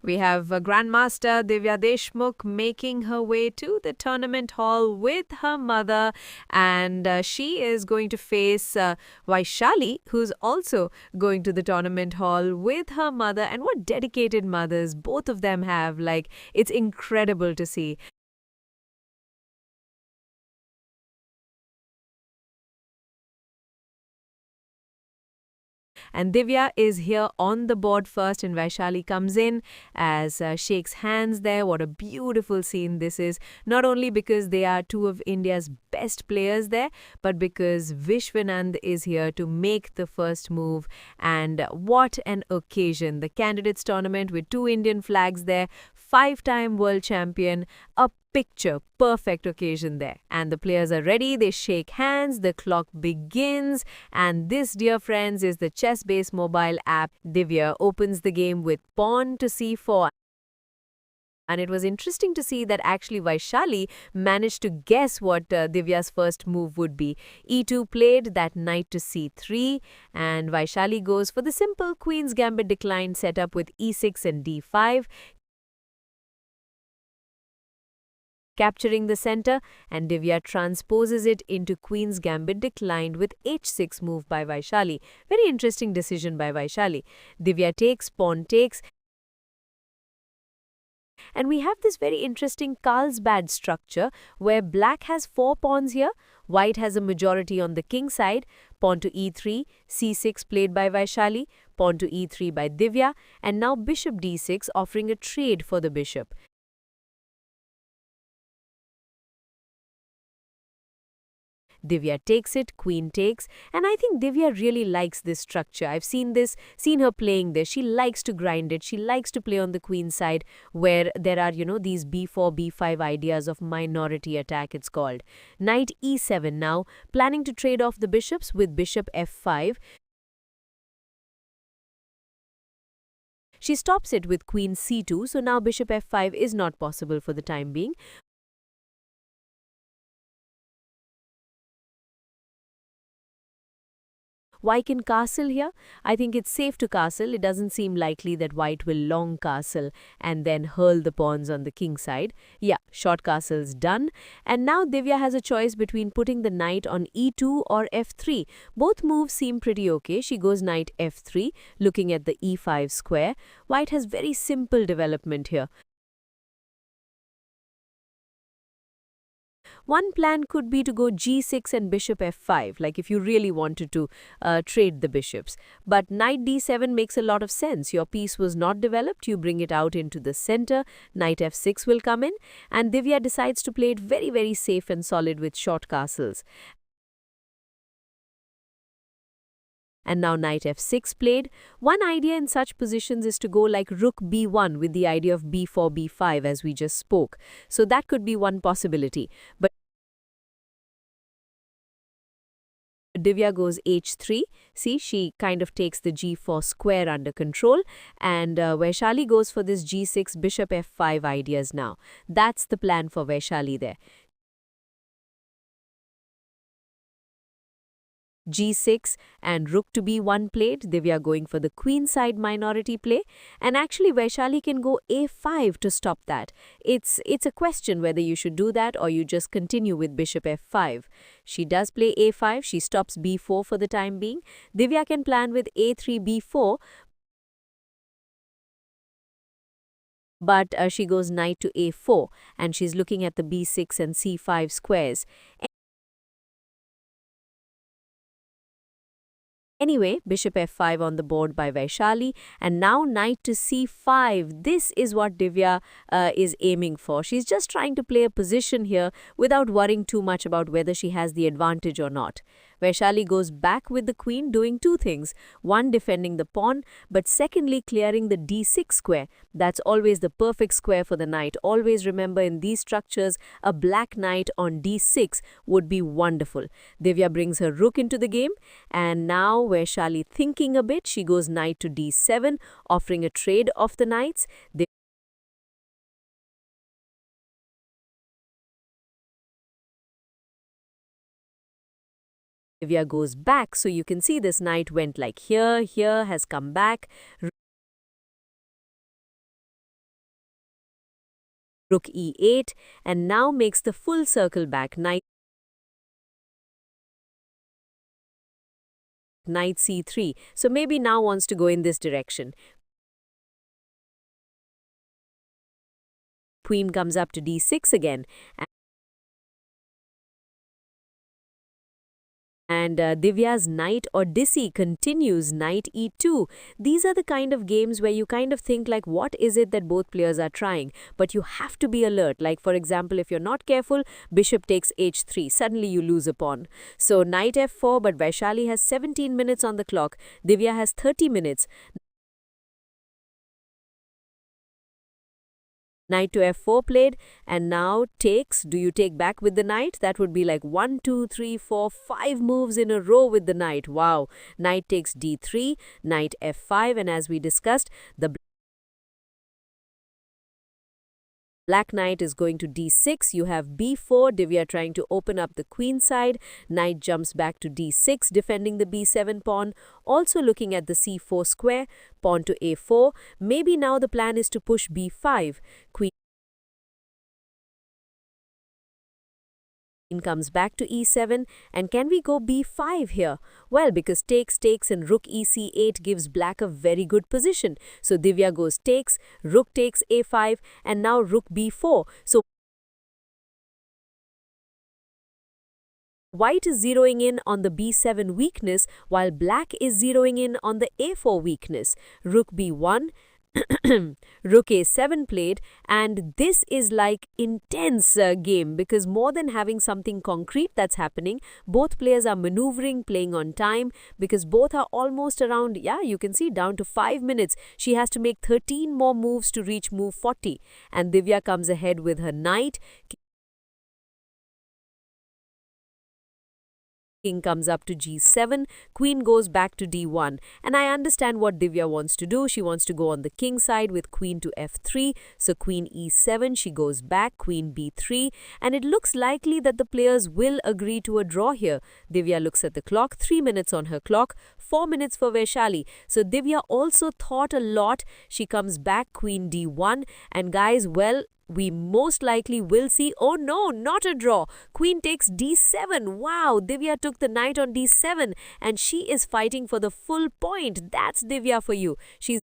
We have Grandmaster Divya Deshmukh making her way to the tournament hall with her mother, and she is going to face Vaishali, who's also going to the tournament hall with her mother. And what dedicated mothers both of them have! Like, it's incredible to see. And Divya is here on the board first, and Vaishali comes in as shakes hands there. What a beautiful scene this is. Not only because they are two of India's best players there, but because Vishy Anand is here to make the first move. And what an occasion. The Candidates Tournament with two Indian flags there, five-time world champion, a picture perfect occasion there. And the players are ready, they shake hands, the clock begins, and this, dear friends, is the chess-based mobile app. Divya opens the game with pawn to c4. And it was interesting to see that actually Vaishali managed to guess what Divya's first move would be. E2 played, that knight to c3, and Vaishali goes for the simple Queen's Gambit decline setup with e6 and d5. Capturing the center, and Divya transposes it into Queen's Gambit declined with h6 move by Vaishali. Very interesting decision by Vaishali. Divya takes, pawn takes, and we have this very interesting Karlsbad structure where black has 4 pawns here, white has a majority on the king side, pawn to e3, c6 played by Vaishali, pawn to e3 by Divya, and now bishop d6 offering a trade for the bishop. Divya takes it, queen takes, and I think Divya really likes this structure. I've seen her playing this. She likes to grind it. She likes to play on the queen side where there are, these b4, b5 ideas of minority attack, it's called. Knight e7 now, planning to trade off the bishops with bishop f5. She stops it with queen c2, so now bishop f5 is not possible for the time being. Why can castle here? I think it's safe to castle. It doesn't seem likely that white will long castle and then hurl the pawns on the king side. Yeah, short castle's done. And now Divya has a choice between putting the knight on e2 or f3. Both moves seem pretty okay. She goes knight f3, looking at the e5 square. White has very simple development here. One plan could be to go g6 and bishop f5, like if you really wanted to trade the bishops. But knight d7 makes a lot of sense. Your piece was not developed, you bring it out into the center, knight f6 will come in, and Divya decides to play it very, very safe and solid with short castles. And now knight f6 played. One idea in such positions is to go like rook b1 with the idea of b4, b5 as we just spoke. So that could be one possibility. But Divya goes h3. See, she kind of takes the g4 square under control, and Vaishali goes for this g6 bishop f5 ideas now. That's the plan for Vaishali there. g6 and rook to b1 played. Divya going for the queen side minority play, and actually Vaishali can go a5 to stop that. It's a question whether you should do that or you just continue with bishop f5. She does play a5, she stops b4 for the time being. Divya can plan with a3 b4, but she goes knight to a4 and she's looking at the b6 and c5 squares. Anyway, bishop f5 on the board by Vaishali, and now knight to c5. This is what Divya is aiming for. She's just trying to play a position here without worrying too much about whether she has the advantage or not. Vaishali goes back with the queen, doing two things. One, defending the pawn, but secondly, clearing the d6 square. That's always the perfect square for the knight. Always remember, in these structures, a black knight on d6 would be wonderful. Divya brings her rook into the game, and now Vaishali thinking a bit, she goes knight to d7, offering a trade of the knights. Divya goes back, so you can see this knight went like here, has come back. Rook e8, and now makes the full circle back. Knight c3. So maybe now wants to go in this direction. Queen comes up to d6 again. And Divya's knight Odyssey continues, knight e2. These are the kind of games where you kind of think like, what is it that both players are trying? But you have to be alert. Like, for example, if you're not careful, bishop takes h3. Suddenly you lose a pawn. So knight f4, but Vaishali has 17 minutes on the clock. Divya has 30 minutes. Knight to f4 played, and now takes. Do you take back with the knight? That would be like 1, 2, 3, 4, 5 moves in a row with the knight. Wow. Knight takes d3, knight f5, and as we discussed, the black knight is going to d6. You have b4, Divya trying to open up the queen side. Knight jumps back to d6, defending the b7 pawn. Also looking at the c4 square, pawn to a4. Maybe now the plan is to push b5. Queen comes back to e7, and can we go b5 here? Well, because takes, and rook ec8 gives black a very good position. So Divya goes takes, rook takes a5, and now rook b4. So white is zeroing in on the b7 weakness, while black is zeroing in on the a4 weakness. Rook b1, Rook a7 played, and this is like intense game, because more than having something concrete that's happening, both players are maneuvering, playing on time, because both are almost around, you can see down to 5 minutes. She has to make 13 more moves to reach move 40, and Divya comes ahead with her knight. King comes up to g7, queen goes back to d1. And I understand what Divya wants to do. She wants to go on the king side with queen to f3. So queen e7, she goes back, queen b3. And it looks likely that the players will agree to a draw here. Divya looks at the clock, 3 minutes on her clock, 4 minutes for Vaishali. So Divya also thought a lot. She comes back, queen d1. And guys, well, we most likely will see, oh no, not a draw. Queen takes d7. Wow, Divya took the knight on d7, and she is fighting for the full point. That's Divya for you. She's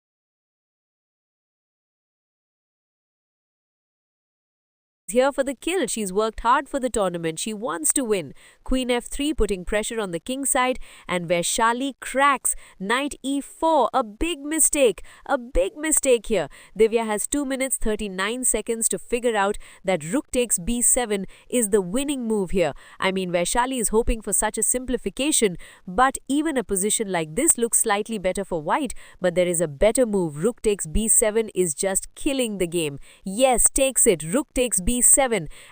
here for the kill. She's worked hard for the tournament. She wants to win. Queen f3 putting pressure on the king side, and Vaishali cracks. Knight e4. A big mistake. A big mistake here. Divya has 2 minutes 39 seconds to figure out that rook takes b7 is the winning move here. I mean, Vaishali is hoping for such a simplification, but even a position like this looks slightly better for white. But there is a better move. Rook takes b7 is just killing the game. Yes, takes it. Rook takes b7.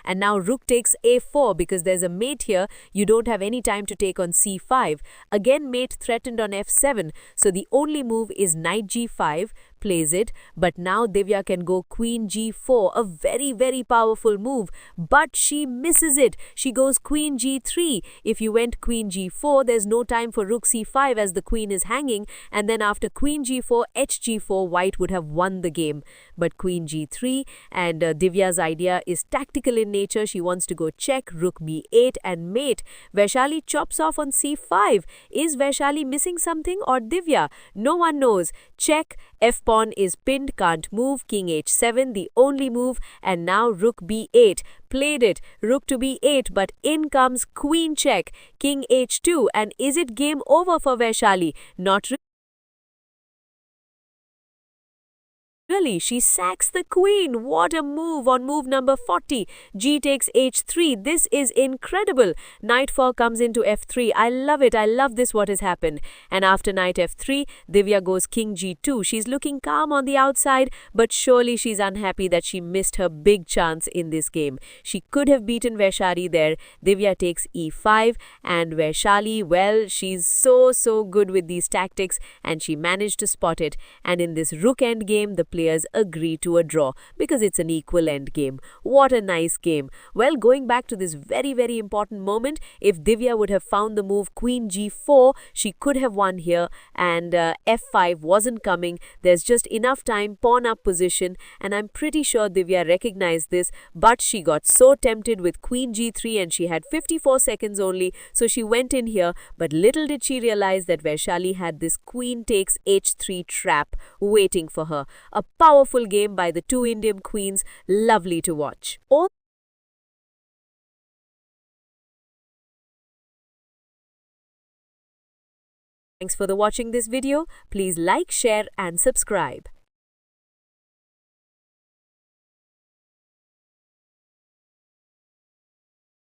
And now rook takes a4, because there's a mate here. You don't have any time to take on c5. Again, mate threatened on f7. So the only move is knight g5. Plays it, but now Divya can go queen g4, a very, very powerful move, but she misses it. She goes queen g3. If you went queen g4, there's no time for rook c5 as the queen is hanging, and then after queen g4, hg4, white would have won the game. But queen g3, and Divya's idea is tactical in nature. She wants to go check, rook b8 and mate. Vaishali chops off on c5. Is Vaishali missing something, or Divya? No one knows. Check, f pawn is pinned, can't move, king h7, the only move, and now rook b8. Played it, rook to b8, but in comes queen check, king h2, and is it game over for Vaishali? Not really, she sacks the queen. What a move on move number 40. G takes h3. This is incredible. Knight 4 comes into f3. I love it. I love this, what has happened. And after knight f3, Divya goes king g2. She's looking calm on the outside, but surely she's unhappy that she missed her big chance in this game. She could have beaten Vaishali there. Divya takes e5, and Vaishali, well, she's so good with these tactics, and she managed to spot it. And in this rook endgame, the players agree to a draw because it's an equal endgame. What a nice game. Well, going back to this very, very important moment, if Divya would have found the move Queen G4, she could have won here, and F5 wasn't coming. There's just enough time, pawn up position, and I'm pretty sure Divya recognized this, but she got so tempted with Queen G3 and she had 54 seconds only, so she went in here, but little did she realize that Vaishali had this Queen takes H3 trap waiting for her. A powerful game by the two Indian queens, lovely to watch. Thanks for watching this video. Please like, share and subscribe.